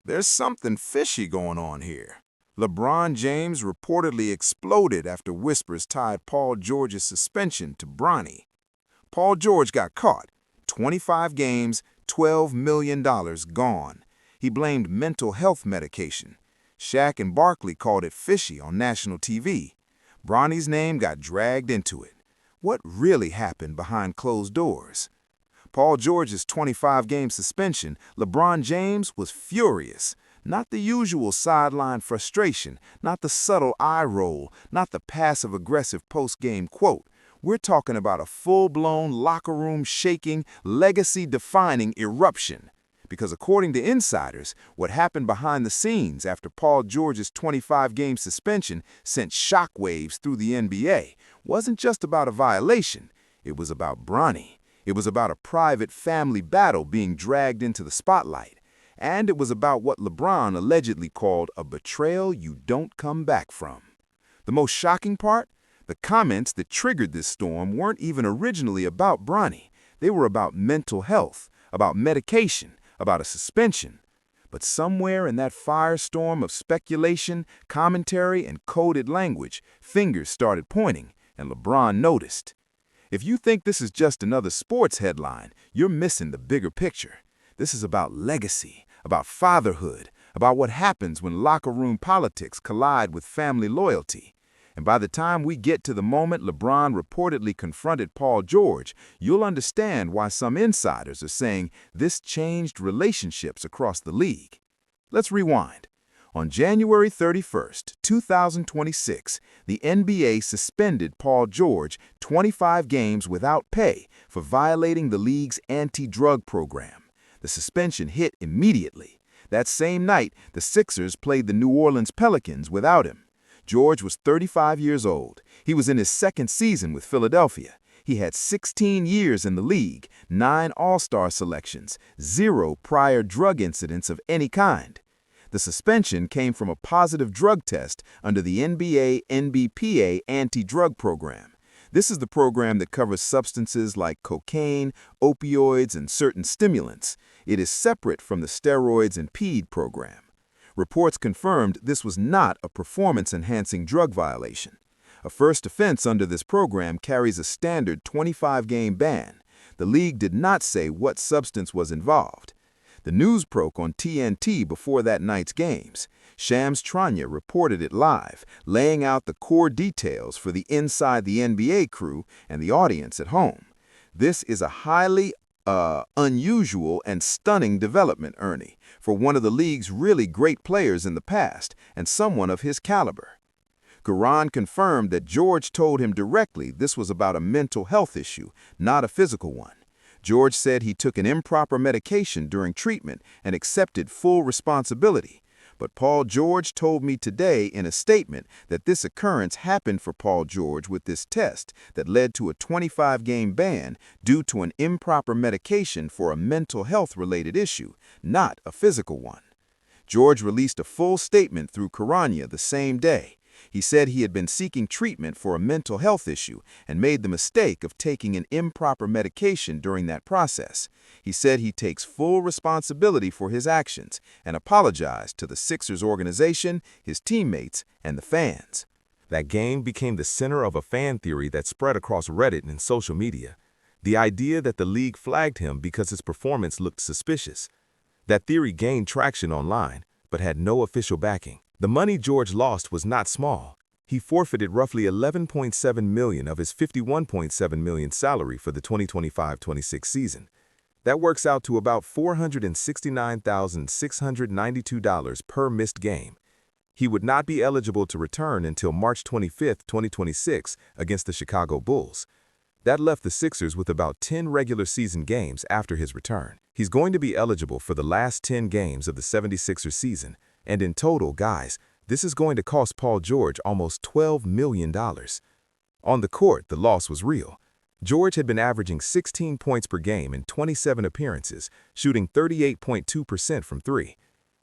There's something fishy going on here. LeBron James reportedly exploded after whispers tied Paul George's suspension to Bronny. Paul George got caught. 25 games, $12 million gone. He blamed mental health medication. Shaq and Barkley called it fishy on national TV. Bronny's name got dragged into it. What really happened behind closed doors? Paul George's 25-game suspension, LeBron James was furious. Not the usual sideline frustration, not the subtle eye roll, not the passive-aggressive post-game quote. We're talking about a full-blown, locker-room shaking, legacy-defining eruption. Because according to insiders, what happened behind the scenes after Paul George's 25-game suspension sent shockwaves through the NBA wasn't just about a violation. It was about Bronny. It was about a private family battle being dragged into the spotlight. And it was about what LeBron allegedly called a betrayal you don't come back from. The most shocking part? The comments that triggered this storm weren't even originally about Bronny. They were about mental health, about medication, about a suspension. But somewhere in that firestorm of speculation, commentary, and coded language, fingers started pointing, and LeBron noticed. If you think this is just another sports headline, you're missing the bigger picture. This is about legacy, about fatherhood, about what happens when locker room politics collide with family loyalty. And by the time we get to the moment LeBron reportedly confronted Paul George, you'll understand why some insiders are saying this changed relationships across the league. Let's rewind. On January 31st, 2026, the NBA suspended Paul George 25 games without pay for violating the league's anti-drug program. The suspension hit immediately. That same night, the Sixers played the New Orleans Pelicans without him. George was 35 years old. He was in his second season with Philadelphia. He had 16 years in the league, 9 All-Star selections, 0 prior drug incidents of any kind. The suspension came from a positive drug test under the NBA-NBPA anti-drug program. This is the program that covers substances like cocaine, opioids, and certain stimulants. It is separate from the steroids and PED program. Reports confirmed this was not a performance-enhancing drug violation. A first offense under this program carries a standard 25-game ban. The league did not say what substance was involved. The news broke on TNT before that night's games. Shams Charania reported it live, laying out the core details for the Inside the NBA crew and the audience at home. This is a highly unusual and stunning development, Ernie, for one of the league's really great players in the past and someone of his caliber. Garan confirmed that George told him directly this was about a mental health issue, not a physical one. George said he took an improper medication during treatment and accepted full responsibility. But Paul George told me today in a statement that this occurrence happened for Paul George with this test that led to a 25-game ban due to an improper medication for a mental health-related issue, not a physical one. George released a full statement through Charania the same day. He said he had been seeking treatment for a mental health issue and made the mistake of taking an improper medication during that process. He said he takes full responsibility for his actions and apologized to the Sixers organization, his teammates, and the fans. That game became the center of a fan theory that spread across Reddit and social media. The idea that the league flagged him because his performance looked suspicious. That theory gained traction online, but had no official backing. The money George lost was not small. He forfeited roughly $11.7 million of his $51.7 million salary for the 2025-26 season. That works out to about $469,692 per missed game. He would not be eligible to return until March 25, 2026 against the Chicago Bulls. That left the Sixers with about 10 regular season games after his return. He's going to be eligible for the last 10 games of the 76ers season. And in total, guys, this is going to cost Paul George almost $12 million. On the court, the loss was real. George had been averaging 16 points per game in 27 appearances, shooting 38.2% from three.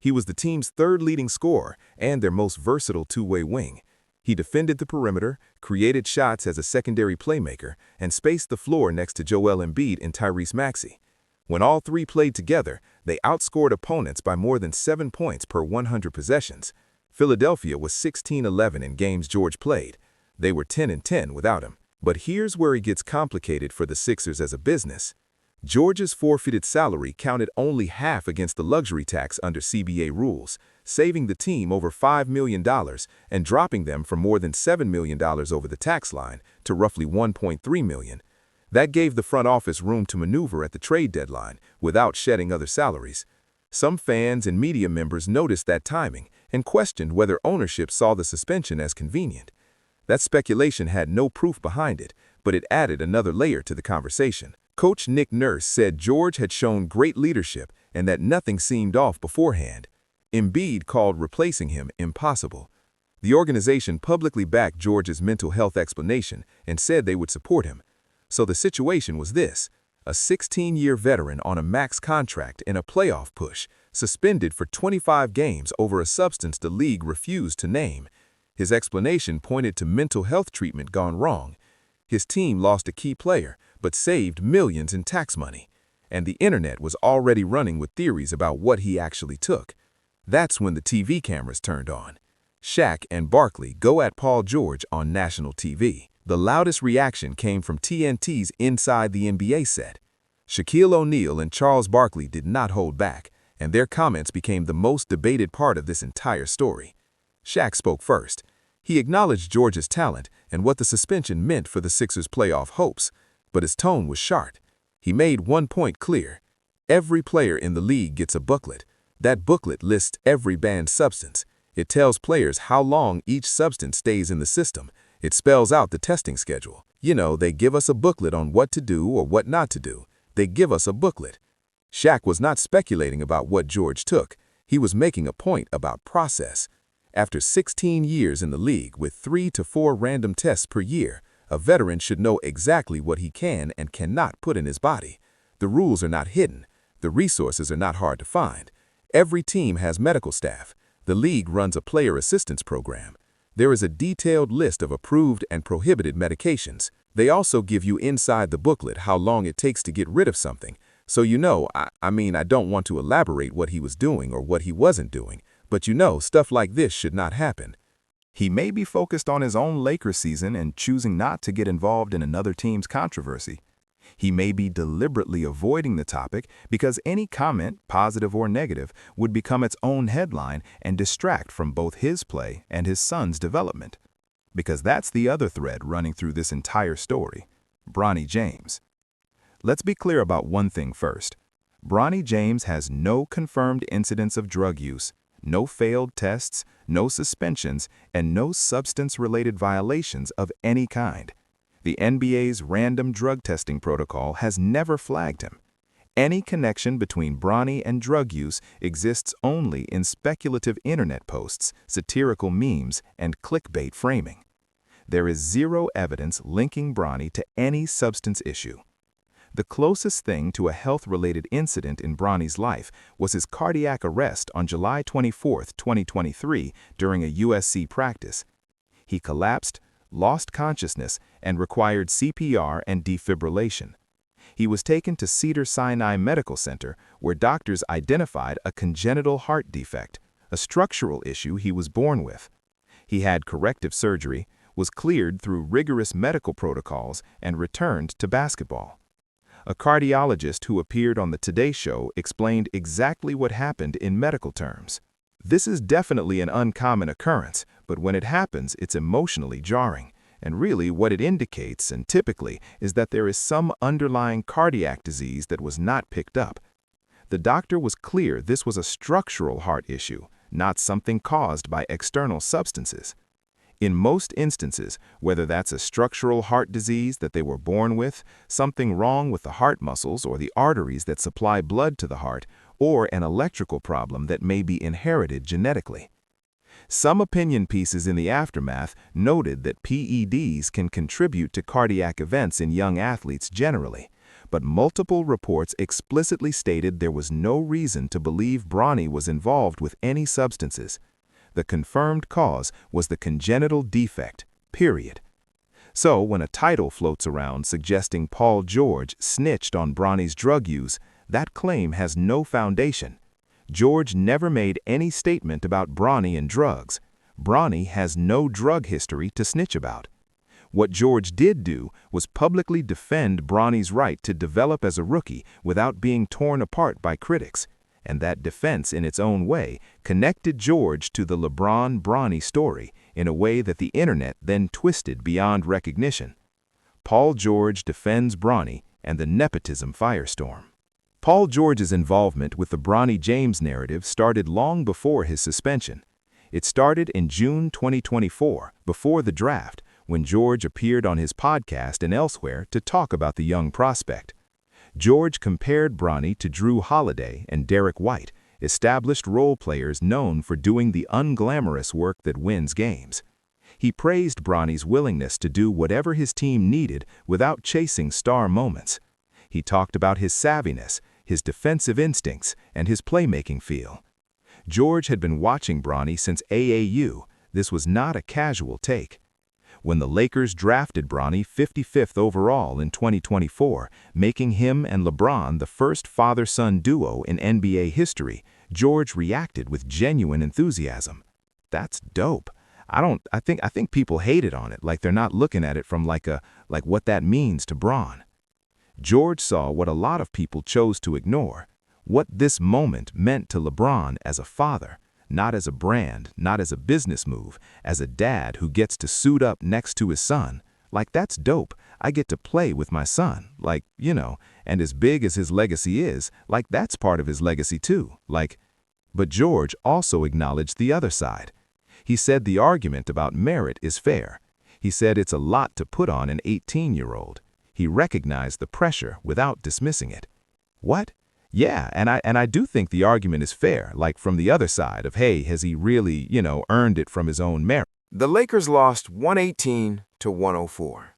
He was the team's third leading scorer and their most versatile two-way wing. He defended the perimeter, created shots as a secondary playmaker, and spaced the floor next to Joel Embiid and Tyrese Maxey. When all three played together, they outscored opponents by more than 7 points per 100 possessions. Philadelphia was 16-11 in games George played. They were 10-10 without him. But here's where it gets complicated for the Sixers as a business. George's forfeited salary counted only half against the luxury tax under CBA rules, saving the team over $5 million and dropping them from more than $7 million over the tax line to roughly $1.3 million. That gave the front office room to maneuver at the trade deadline without shedding other salaries. Some fans and media members noticed that timing and questioned whether ownership saw the suspension as convenient. That speculation had no proof behind it, but it added another layer to the conversation. Coach Nick Nurse said George had shown great leadership and that nothing seemed off beforehand. Embiid called replacing him impossible. The organization publicly backed George's mental health explanation and said they would support him. So the situation was this: a 16-year veteran on a max contract in a playoff push, suspended for 25 games over a substance the league refused to name. His explanation pointed to mental health treatment gone wrong. His team lost a key player, but saved millions in tax money. And the internet was already running with theories about what he actually took. That's when the TV cameras turned on. Shaq and Barkley go at Paul George on national TV. The loudest reaction came from TNT's Inside the NBA set. Shaquille O'Neal and Charles Barkley did not hold back, and their comments became the most debated part of this entire story. Shaq spoke first. He acknowledged George's talent and what the suspension meant for the Sixers' playoff hopes, but his tone was sharp. He made one point clear: every player in the league gets a booklet. That booklet lists every banned substance. It tells players how long each substance stays in the system. It spells out the testing schedule. You know, they give us a booklet on what to do or what not to do. They give us a booklet. Shaq was not speculating about what George took. He was making a point about process. After 16 years in the league with 3 to 4 random tests per year, a veteran should know exactly what he can and cannot put in his body. The rules are not hidden. The resources are not hard to find. Every team has medical staff. The league runs a player assistance program. There is a detailed list of approved and prohibited medications. They also give you inside the booklet how long it takes to get rid of something. So you know, I don't want to elaborate what he was doing or what he wasn't doing, but you know, stuff like this should not happen. He may be focused on his own Lakers season and choosing not to get involved in another team's controversy. He may be deliberately avoiding the topic because any comment, positive or negative, would become its own headline and distract from both his play and his son's development. Because that's the other thread running through this entire story: Bronny James. Let's be clear about one thing first. Bronny James has no confirmed incidents of drug use, no failed tests, no suspensions, and no substance-related violations of any kind. The NBA's random drug testing protocol has never flagged him. Any connection between Bronny and drug use exists only in speculative internet posts, satirical memes, and clickbait framing. There is zero evidence linking Bronny to any substance issue. The closest thing to a health-related incident in Bronny's life was his cardiac arrest on July 24, 2023, during a USC practice. He collapsed, lost consciousness, and required CPR and defibrillation. He was taken to Cedars-Sinai Medical Center, where doctors identified a congenital heart defect, a structural issue he was born with. He had corrective surgery, was cleared through rigorous medical protocols, and returned to basketball. A cardiologist who appeared on the Today Show explained exactly what happened in medical terms. This is definitely an uncommon occurrence, but when it happens, it's emotionally jarring. And really what it indicates, and typically, is that there is some underlying cardiac disease that was not picked up. The doctor was clear this was a structural heart issue, not something caused by external substances. In most instances, whether that's a structural heart disease that they were born with, something wrong with the heart muscles or the arteries that supply blood to the heart, or an electrical problem that may be inherited genetically. Some opinion pieces in the aftermath noted that PEDs can contribute to cardiac events in young athletes generally, but multiple reports explicitly stated there was no reason to believe Bronny was involved with any substances. The confirmed cause was the congenital defect, period. So when a title floats around suggesting Paul George snitched on Bronny's drug use, That claim has no foundation. George never made any statement about Bronny and drugs. Bronny has no drug history to snitch about. What George did do was publicly defend Bronny's right to develop as a rookie without being torn apart by critics, and that defense in its own way connected George to the LeBron-Bronny story in a way that the internet then twisted beyond recognition. Paul George defends Bronny and the nepotism firestorm. Paul George's involvement with the Bronny James narrative started long before his suspension. It started in June 2024, before the draft, when George appeared on his podcast and elsewhere to talk about the young prospect. George compared Bronny to Drew Holiday and Derek White, established role players known for doing the unglamorous work that wins games. He praised Bronny's willingness to do whatever his team needed without chasing star moments. He talked about his savviness, his defensive instincts, and his playmaking feel. George had been watching Bronny since AAU. This was not a casual take. When the Lakers drafted Bronny 55th overall in 2024, making him and LeBron the first father-son duo in NBA history, George reacted with genuine enthusiasm. That's dope. I think people hated on it, like they're not looking at it from like what that means to Bron. George saw what a lot of people chose to ignore, what this moment meant to LeBron as a father, not as a brand, not as a business move, as a dad who gets to suit up next to his son. Like, that's dope. I get to play with my son, like, and as big as his legacy is, like, that's part of his legacy too, like. But George also acknowledged the other side. He said the argument about merit is fair. He said it's a lot to put on an 18-year-old. He recognized the pressure without dismissing it. What? Yeah, and I do think the argument is fair, like from the other side of, hey, has he really, earned it from his own merit? The Lakers lost 118 to 104.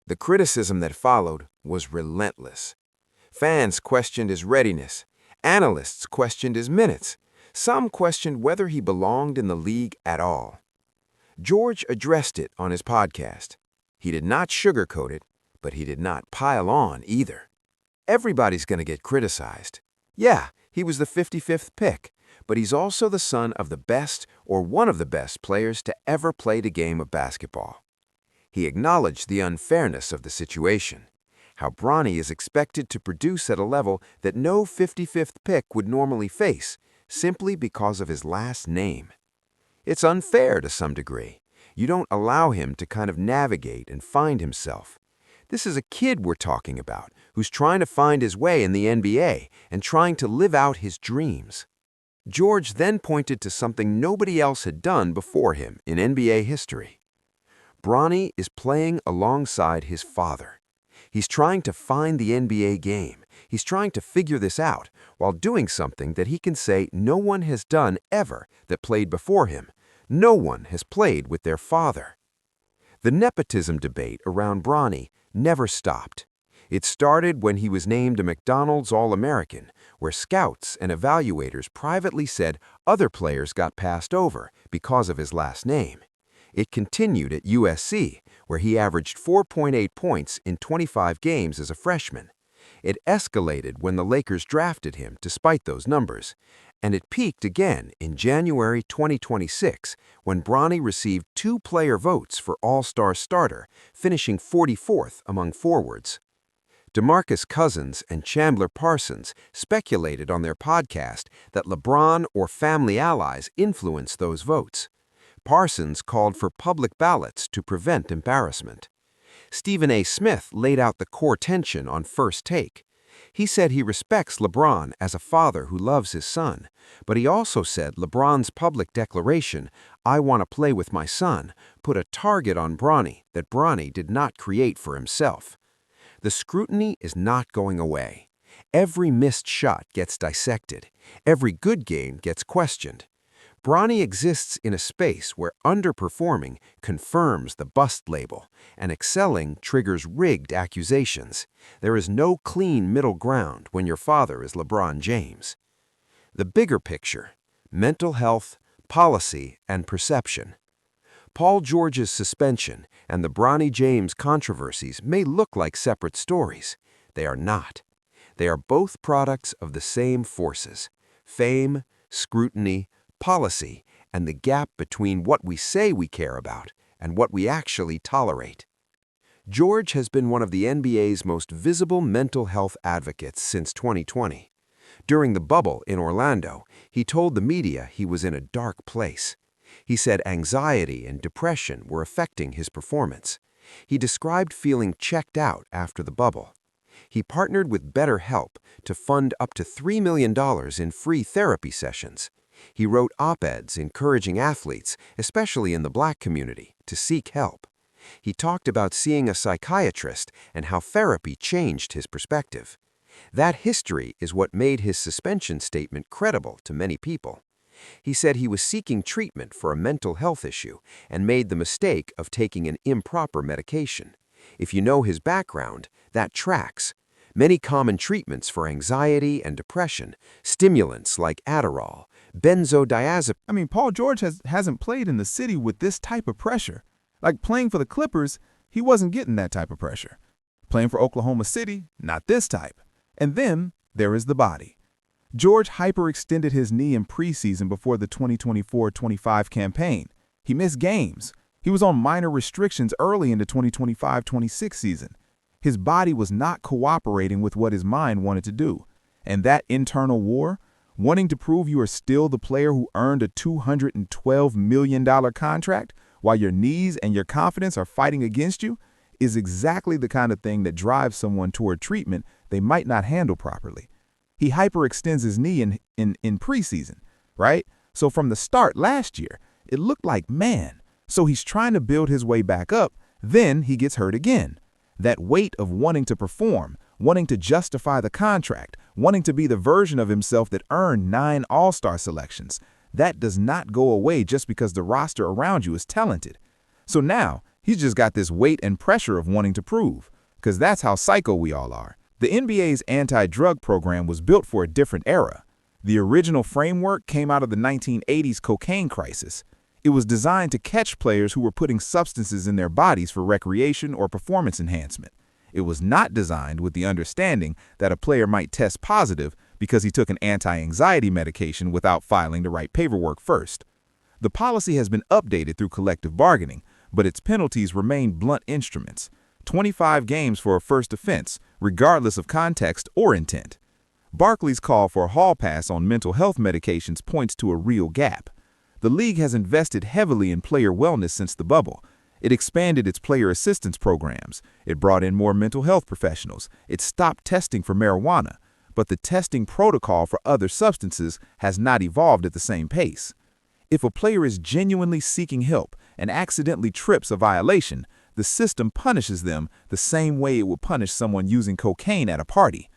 The criticism that followed was relentless. Fans questioned his readiness. Analysts questioned his minutes. Some questioned whether he belonged in the league at all. George addressed it on his podcast. He did not sugarcoat it, but he did not pile on either. Everybody's going to get criticized. Yeah, he was the 55th pick, but he's also the son of the best or one of the best players to ever play the game of basketball. He acknowledged the unfairness of the situation, how Bronny is expected to produce at a level that no 55th pick would normally face, simply because of his last name. It's unfair to some degree. You don't allow him to kind of navigate and find himself. This is a kid we're talking about, who's trying to find his way in the NBA and trying to live out his dreams. George then pointed to something nobody else had done before him in NBA history. Bronny is playing alongside his father. He's trying to find the NBA game. He's trying to figure this out while doing something that he can say no one has done ever that played before him. No one has played with their father. The nepotism debate around Bronny never stopped. It started when he was named a McDonald's All-American, where scouts and evaluators privately said other players got passed over because of his last name. It continued at USC, where he averaged 4.8 points in 25 games as a freshman. It escalated when the Lakers drafted him despite those numbers, and it peaked again in January 2026 when Bronny received 2 player votes for All-Star starter, finishing 44th among forwards. DeMarcus Cousins and Chandler Parsons speculated on their podcast that LeBron or family allies influenced those votes. Parsons called for public ballots to prevent embarrassment. Stephen A. Smith laid out the core tension on First Take. He said he respects LeBron as a father who loves his son, but he also said LeBron's public declaration, "I want to play with my son," put a target on Bronny that Bronny did not create for himself. The scrutiny is not going away. Every missed shot gets dissected. Every good game gets questioned. Bronny exists in a space where underperforming confirms the bust label, and excelling triggers rigged accusations. There is no clean middle ground when your father is LeBron James. The bigger picture: mental health, policy, and perception. Paul George's suspension and the Bronny James controversies may look like separate stories. They are not. They are both products of the same forces: fame, scrutiny, policy, and the gap between what we say we care about and what we actually tolerate. George has been one of the NBA's most visible mental health advocates since 2020. During the bubble in Orlando, he told the media he was in a dark place. He said anxiety and depression were affecting his performance. He described feeling checked out after the bubble. He partnered with BetterHelp to fund up to $3 million in free therapy sessions. He wrote op-eds encouraging athletes, especially in the Black community, to seek help. He talked about seeing a psychiatrist and how therapy changed his perspective. That history is what made his suspension statement credible to many people. He said he was seeking treatment for a mental health issue and made the mistake of taking an improper medication. If you know his background, that tracks. Many common treatments for anxiety and depression, stimulants like Adderall, benzodiazepines. Paul George hasn't played in the city with this type of pressure. Like playing for the Clippers, he wasn't getting that type of pressure. Playing for Oklahoma City, not this type. And then there is the body. George hyperextended his knee in preseason before the 2024-25 campaign. He missed games. He was on minor restrictions early in the 2025-26 season. His body was not cooperating with what his mind wanted to do. And that internal war, wanting to prove you are still the player who earned a $212 million contract while your knees and your confidence are fighting against you, is exactly the kind of thing that drives someone toward treatment they might not handle properly. He hyperextends his knee in preseason, right? So from the start last year, it looked like, man, so he's trying to build his way back up, then he gets hurt again. That weight of wanting to perform, wanting to justify the contract, wanting to be the version of himself that earned 9 All-Star selections, that does not go away just because the roster around you is talented. So now, he's just got this weight and pressure of wanting to prove, because that's how psycho we all are. The NBA's anti-drug program was built for a different era. The original framework came out of the 1980s cocaine crisis. It was designed to catch players who were putting substances in their bodies for recreation or performance enhancement. It was not designed with the understanding that a player might test positive because he took an anti-anxiety medication without filing the right paperwork first. The policy has been updated through collective bargaining, but its penalties remain blunt instruments: 25 games for a first offense, regardless of context or intent. Barkley's call for a hall pass on mental health medications points to a real gap. The league has invested heavily in player wellness since the bubble. It expanded its player assistance programs. It brought in more mental health professionals. It stopped testing for marijuana. But the testing protocol for other substances has not evolved at the same pace. If a player is genuinely seeking help and accidentally trips a violation, the system punishes them the same way it would punish someone using cocaine at a party.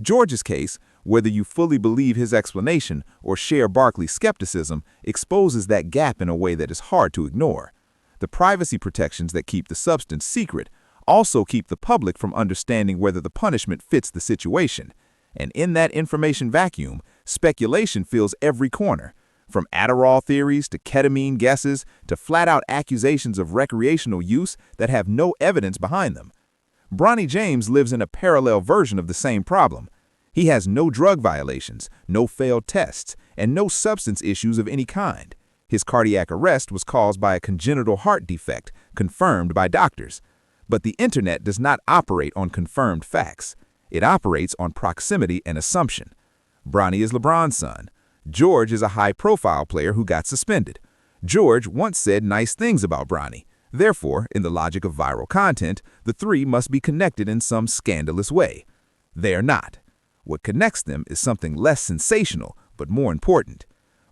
George's case, whether you fully believe his explanation or share Barkley's skepticism, exposes that gap in a way that is hard to ignore. The privacy protections that keep the substance secret also keep the public from understanding whether the punishment fits the situation. And in that information vacuum, speculation fills every corner. From Adderall theories to ketamine guesses to flat-out accusations of recreational use that have no evidence behind them. Bronny James lives in a parallel version of the same problem. He has no drug violations, no failed tests, and no substance issues of any kind. His cardiac arrest was caused by a congenital heart defect, confirmed by doctors. But the internet does not operate on confirmed facts. It operates on proximity and assumption. Bronny is LeBron's son. George is a high-profile player who got suspended. George once said nice things about Bronny. Therefore, in the logic of viral content, the three must be connected in some scandalous way. They are not. What connects them is something less sensational, but more important.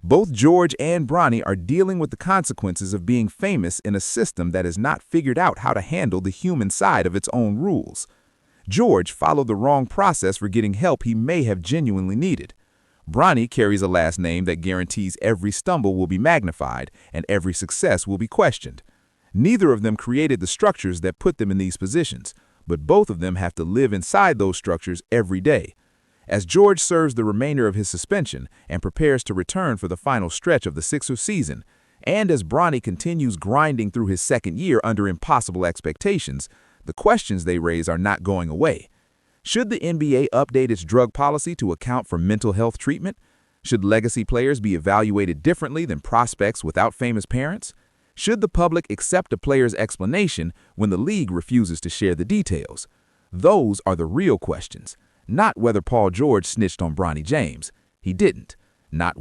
Both George and Bronny are dealing with the consequences of being famous in a system that has not figured out how to handle the human side of its own rules. George followed the wrong process for getting help he may have genuinely needed. Bronny carries a last name that guarantees every stumble will be magnified and every success will be questioned. Neither of them created the structures that put them in these positions, but both of them have to live inside those structures every day. As George serves the remainder of his suspension and prepares to return for the final stretch of the Sixers season, and as Bronny continues grinding through his second year under impossible expectations, the questions they raise are not going away. Should the NBA update its drug policy to account for mental health treatment? Should legacy players be evaluated differently than prospects without famous parents? Should the public accept a player's explanation when the league refuses to share the details? Those are the real questions, not whether Paul George snitched on Bronny James. He didn't. Not